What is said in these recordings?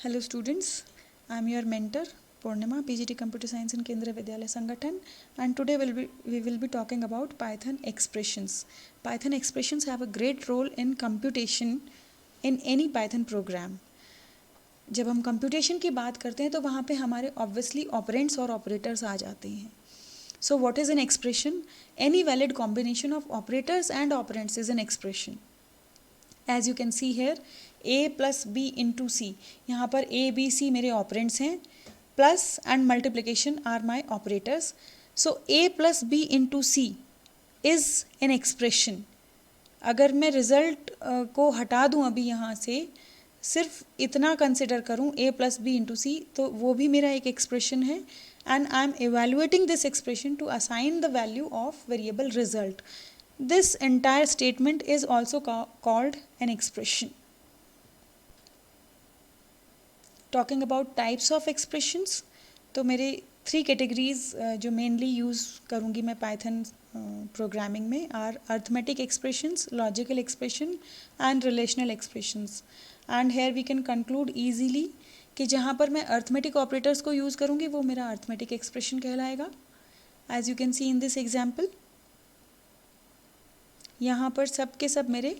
Hello students, I am your mentor Purnima, PGT Computer Science in Kendriya Vidyalaya Sangathan, and today we will be talking about Python expressions. Python expressions have a great role in computation in any Python program. जब हम computation की बात करते हैं तो वहाँ पे हमारे ऑब्वियसली ऑपरेंड्स और ऑपरेटर्स आ जाते हैं. So what is an expression? Any valid combination of operators and operands is an expression. As you can see here, a plus b into c. यहाँ पर a, b, c मेरे operands हैं, plus and multiplication are my operators. So a plus b into c is an expression. अगर मैं result को हटा दूँ अभी यहाँ से, सिर्फ इतना कंसिडर करूँ a plus b into c, तो वो भी मेरा एक एक्सप्रेशन है. And I am evaluating this expression to assign the value of variable result. This entire statement is also called an expression. Talking about types of expressions, तो मेरे 3 categories जो mainly use करूँगी मैं Python programming में are arithmetic expressions, logical expression and relational expressions. And here we can conclude easily कि जहाँ पर मैं arithmetic operators को use करूँगी वो मेरा arithmetic expression कहलाएगा. As you can see in this example, यहाँ पर सब के सब मेरे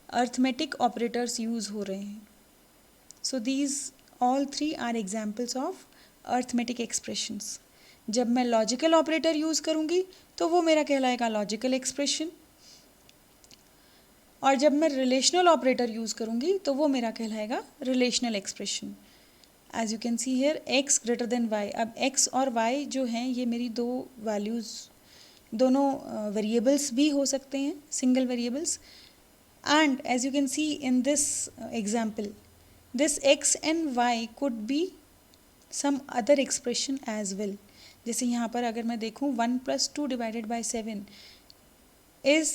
अर्थमेटिक ऑपरेटर्स यूज़ हो रहे हैं. So these all 3 are examples of arithmetic expressions. जब मैं लॉजिकल ऑपरेटर यूज़ करूँगी तो वो मेरा कहलाएगा लॉजिकल एक्सप्रेशन, और जब मैं रिलेशनल ऑपरेटर यूज़ करूँगी तो वो मेरा कहलाएगा relational expression. As you can see here x greater than y. अब x और y जो हैं ये मेरी दो वैल्यूज़, दोनों वेरिएबल्स भी हो सकते हैं, single variables. And as you can see in this example, this x and y could be some other expression as well. जैसे यहाँ पर अगर मैं देखूँ 1 + 2 divided by 7 is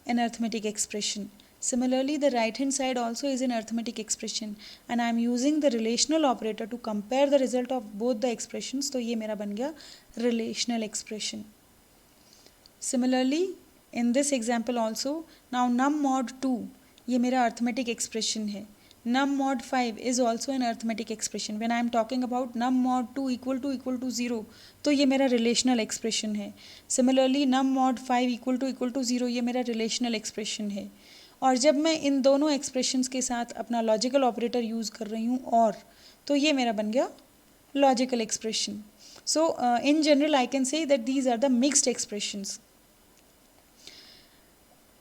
an arithmetic expression. Similarly, the right hand side also is an arithmetic expression, and I am using the relational operator to compare the result of both the expressions. तो ये मेरा बन गया relational expression. Similarly, in this example also, now num mod 2 ये मेरा arithmetic expression है. Num mod 5 is also an arithmetic expression. When I am talking about num mod 2 equal to 0, तो ये मेरा relational expression है. Similarly, num mod 5 equal to 0 ये मेरा relational expression है. और जब मैं इन दोनों एक्सप्रेशंस के साथ अपना लॉजिकल ऑपरेटर यूज़ कर रही हूँ और, तो ये मेरा बन गया logical expression. So in general I can say that these are the mixed expressions.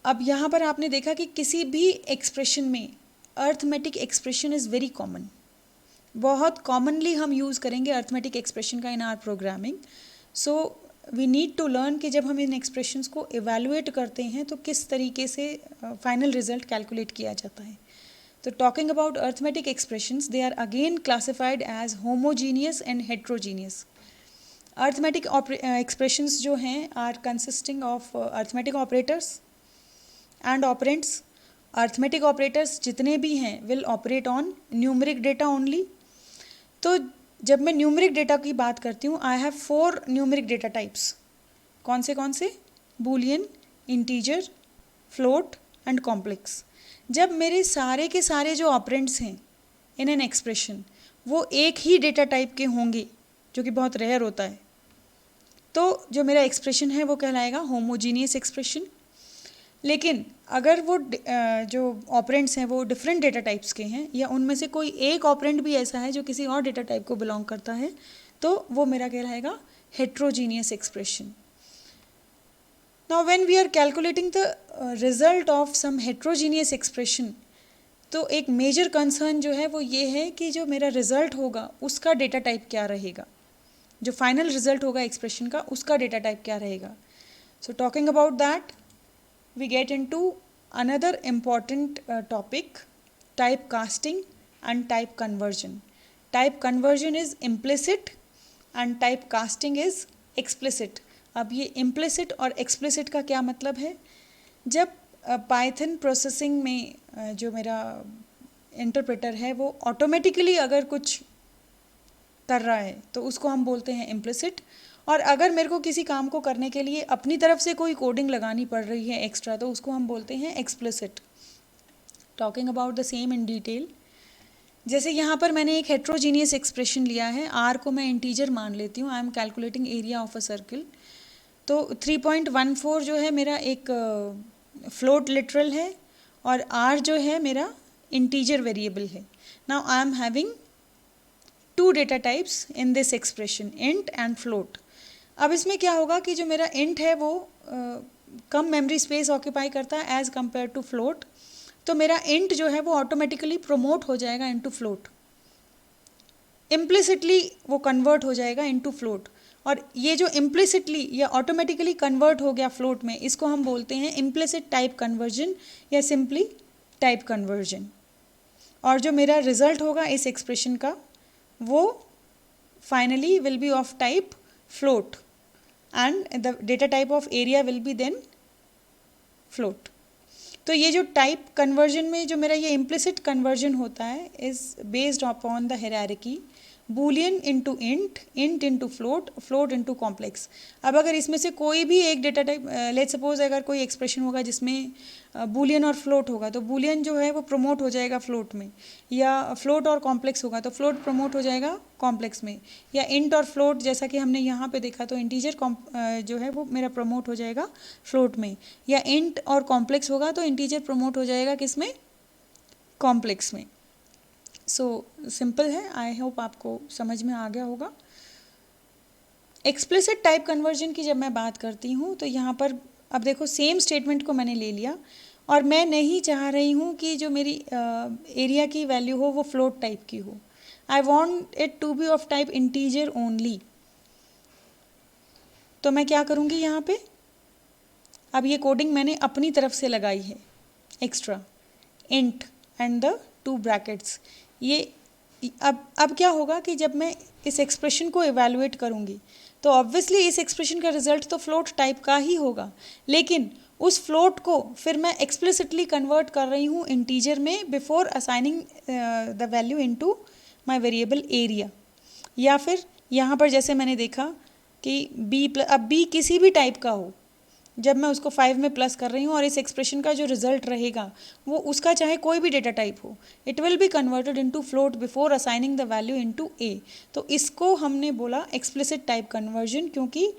अब यहाँ पर आपने देखा कि किसी भी एक्सप्रेशन में arithmetic expression is very common. बहुत कॉमनली हम यूज़ करेंगे अर्थमेटिक एक्सप्रेशन का in our programming. So we need to learn कि जब हम इन एक्सप्रेशंस को एवेलुएट करते हैं तो किस तरीके से फाइनल रिजल्ट कैलकुलेट किया जाता है. तो talking about arithmetic expressions, they are again classified as homogeneous and heterogeneous. Arithmetic expressions जो हैं are consisting of arithmetic operators and operands. Arithmetic operators जितने भी हैं will operate on numeric data only. तो जब मैं न्यूमरिक डेटा की बात करती हूँ, I have 4 numeric data types. कौन से? Boolean, integer, float and complex. जब मेरे सारे के सारे जो ऑपरेंड्स हैं इन एन एक्सप्रेशन वो एक ही डेटा टाइप के होंगे, जो कि बहुत रेयर होता है, तो जो मेरा एक्सप्रेशन है वो कहलाएगा होमोजीनियस एक्सप्रेशन. लेकिन अगर वो जो ऑपरेंड्स हैं वो डिफरेंट डेटा टाइप्स के हैं, या उनमें से कोई एक ऑपरेंड भी ऐसा है जो किसी और डेटा टाइप को बिलोंग करता है, तो वो मेरा कहलाएगा heterogeneous expression. Now when we are calculating the result of some heterogeneous expression, तो एक मेजर कंसर्न जो है वो ये है कि जो मेरा रिजल्ट होगा उसका डेटा टाइप क्या रहेगा, जो फाइनल रिजल्ट होगा एक्सप्रेशन का उसका डेटा टाइप क्या रहेगा. So talking about that, we get into another important topic, typecasting and type conversion. Type conversion is implicit and typecasting is explicit. अब ये implicit और explicit का क्या मतलब है? जब पाइथन प्रोसेसिंग में जो मेरा इंटरप्रेटर है वो ऑटोमेटिकली अगर कुछ कर रहा है तो उसको हम बोलते हैं implicit. और अगर मेरे को किसी काम को करने के लिए अपनी तरफ से कोई कोडिंग लगानी पड़ रही है एक्स्ट्रा, तो उसको हम बोलते हैं explicit. Talking about the same in detail, जैसे यहाँ पर मैंने एक हेट्रोजीनियस एक्सप्रेशन लिया है, आर को मैं इंटीजर मान लेती हूँ, I am calculating area of a circle. तो 3.14 जो है मेरा एक फ्लोट लिटरल है और आर जो है मेरा इंटीजर वेरिएबल है। Now I am having two data types in this expression, int and float. अब इसमें क्या होगा कि जो मेरा इंट है वो कम मेमोरी स्पेस ऑक्यूपाई करता है एज़ कम्पेयर टू फ्लोट, तो मेरा इंट जो है वो ऑटोमेटिकली प्रोमोट हो जाएगा इनटू फ्लोट, इम्प्लिसिटली वो कन्वर्ट हो जाएगा इनटू फ्लोट। और ये जो इम्प्लिसिटली या ऑटोमेटिकली कन्वर्ट हो गया फ्लोट में, इसको हम बोलते हैं इम्प्लिसिट टाइप कन्वर्जन या सिंपली टाइप कन्वर्जन। और जो मेरा रिजल्ट होगा इस एक्सप्रेशन का वो finally will be of type float and the data type of area will be then float. तो ये जो टाइप कन्वर्जन में जो मेरा ये इम्प्लिसिट कन्वर्जन होता है is based upon the hierarchy Boolean into int, int into float, float into complex. अब अगर इसमें से कोई भी एक डेटा टाइप, लेट सपोज अगर कोई एक्सप्रेशन होगा जिसमें बूलियन और फ्लोट होगा, तो बूलियन जो है वो प्रमोट हो जाएगा फ्लोट में, या फ्लोट और कॉम्प्लेक्स होगा तो फ्लोट प्रमोट हो जाएगा कॉम्प्लेक्स में, या इंट और फ्लोट जैसा कि हमने यहाँ पे देखा तो इंटीजर जो है वो मेरा प्रमोट हो जाएगा फ्लोट में, या इंट और कॉम्प्लेक्स होगा तो इंटीजर प्रमोट हो जाएगा किस में, कॉम्प्लेक्स में। सो सिंपल है, आई होप आपको समझ में आ गया होगा। एक्सप्लिसिट टाइप कन्वर्जन की जब मैं बात करती हूँ तो यहाँ पर अब देखो सेम स्टेटमेंट को मैंने ले लिया और मैं नहीं चाह रही हूँ कि जो मेरी एरिया की वैल्यू हो वो फ्लोट टाइप की हो, I want it to be of type integer only. तो मैं क्या करूँगी यहाँ पे, अब ये कोडिंग मैंने अपनी तरफ से लगाई है extra, int and the two brackets. ये अब क्या होगा कि जब मैं इस एक्सप्रेशन को इवैल्यूएट करूँगी तो ऑब्वियसली इस एक्सप्रेशन का रिजल्ट तो फ्लोट टाइप का ही होगा, लेकिन उस फ्लोट को फिर मैं एक्सप्लिसिटली कन्वर्ट कर रही हूँ इंटीजर में before assigning the value into my variable area. या फिर यहाँ पर जैसे मैंने देखा कि अब बी किसी भी टाइप का हो, जब मैं उसको 5 में प्लस कर रही हूँ और इस एक्सप्रेशन का जो रिजल्ट रहेगा वो उसका चाहे कोई भी डेटा टाइप हो, it will be converted into float before assigning the value into a. तो इसको हमने बोला एक्सप्लिसिट टाइप कन्वर्जन, क्योंकि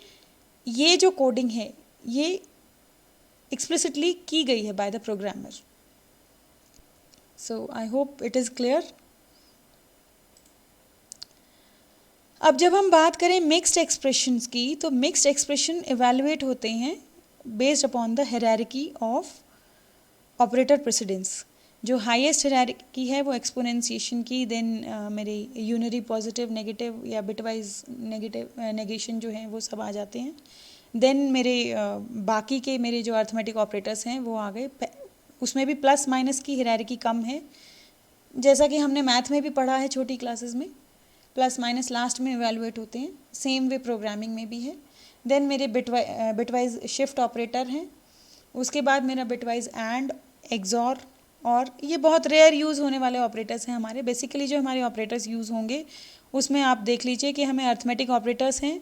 ये जो कोडिंग है ये एक्सप्लिसिटली की गई है by the programmer. So I hope it is clear. अब जब हम बात करें मिक्स्ड एक्सप्रेशंस की, तो मिक्स्ड एक्सप्रेशन इवैल्यूएट होते हैं based upon the hierarchy of operator precedence. जो हाईएस्ट हायरार्की है वो एक्सपोनेंशिएशन की, देन मेरे यूनरी पॉजिटिव नेगेटिव या बिटवाइज नेगेटिव नेगेशन जो हैं वो सब आ जाते हैं। देन मेरे बाकी के मेरे जो अर्थमेटिक ऑपरेटर्स हैं वो आ गए, उसमें भी प्लस माइनस की हायरार्की कम है, जैसा कि हमने मैथ में भी पढ़ा है छोटी क्लासेस में, प्लस माइनस लास्ट में इवैल्यूएट होते हैं, सेम वे प्रोग्रामिंग में भी है। देन मेरे बिटवाइज शिफ्ट ऑपरेटर हैं, उसके बाद मेरा बिटवाइज एंड, एक्सॉर, और ये बहुत रेयर यूज़ होने वाले ऑपरेटर्स हैं हमारे। बेसिकली जो हमारे ऑपरेटर्स यूज़ होंगे उसमें आप देख लीजिए कि हमें अर्थमेटिक ऑपरेटर्स हैं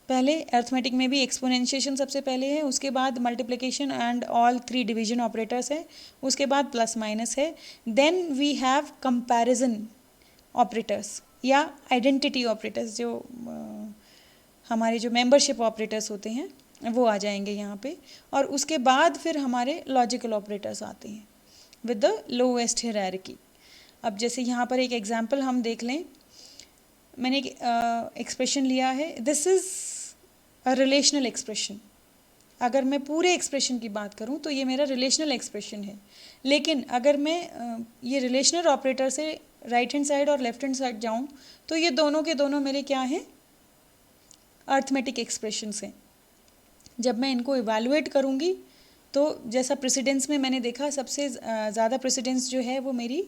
पहले, अर्थमेटिक में भी एक्सपोनेंशिएशन सबसे पहले है, उसके बाद multiplication and all 3 division operators है, उसके बाद प्लस माइनस है, then we have comparison operators या आइडेंटिटी ऑपरेटर्स, जो हमारे जो मेंबरशिप ऑपरेटर्स होते हैं वो आ जाएंगे यहाँ पे, और उसके बाद फिर हमारे लॉजिकल ऑपरेटर्स आते हैं विद द लोएस्ट हायरार्की। अब जैसे यहाँ पर एक एग्जांपल हम देख लें, मैंने एक एक्सप्रेशन लिया है, this is a relational expression. अगर मैं पूरे एक्सप्रेशन की बात करूँ तो ये मेरा रिलेशनल एक्सप्रेशन है, लेकिन अगर मैं ये रिलेशनल ऑपरेटर से राइट हैंड साइड और लेफ्ट हैंड साइड जाऊँ तो ये दोनों के दोनों मेरे क्या हैं, अर्थमेटिक एक्सप्रेशंस हैं। जब मैं इनको इवैल्यूएट करूँगी तो जैसा प्रेसिडेंस में मैंने देखा सबसे ज़्यादा प्रेसिडेंस जो है वो मेरी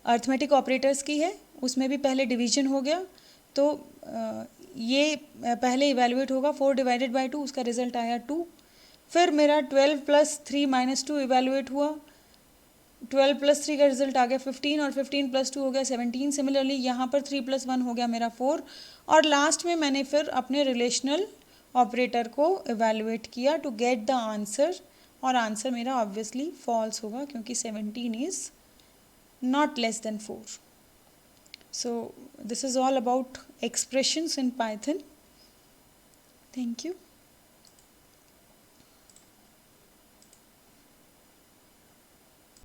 अर्थमेटिक ऑपरेटर्स की है, उसमें भी पहले डिवीजन हो गया, तो ये पहले इवैल्यूएट होगा 4 डिवाइडेड बाई 2, उसका रिजल्ट आया 2। फिर मेरा 12 प्लस 3 माइनस 2 इवैल्यूएट हुआ, 12 प्लस 3 का रिजल्ट आ गया 15, और 15 प्लस 2 हो गया 17। सिमिलरली यहाँ पर 3 प्लस 1 हो गया मेरा 4, और लास्ट में मैंने फिर अपने रिलेशनल ऑपरेटर को इवैल्यूएट किया टू गेट द आंसर, और आंसर मेरा ऑब्वियसली फॉल्स होगा क्योंकि 17 is not less than 4। So this is all about expressions in Python. Thank you.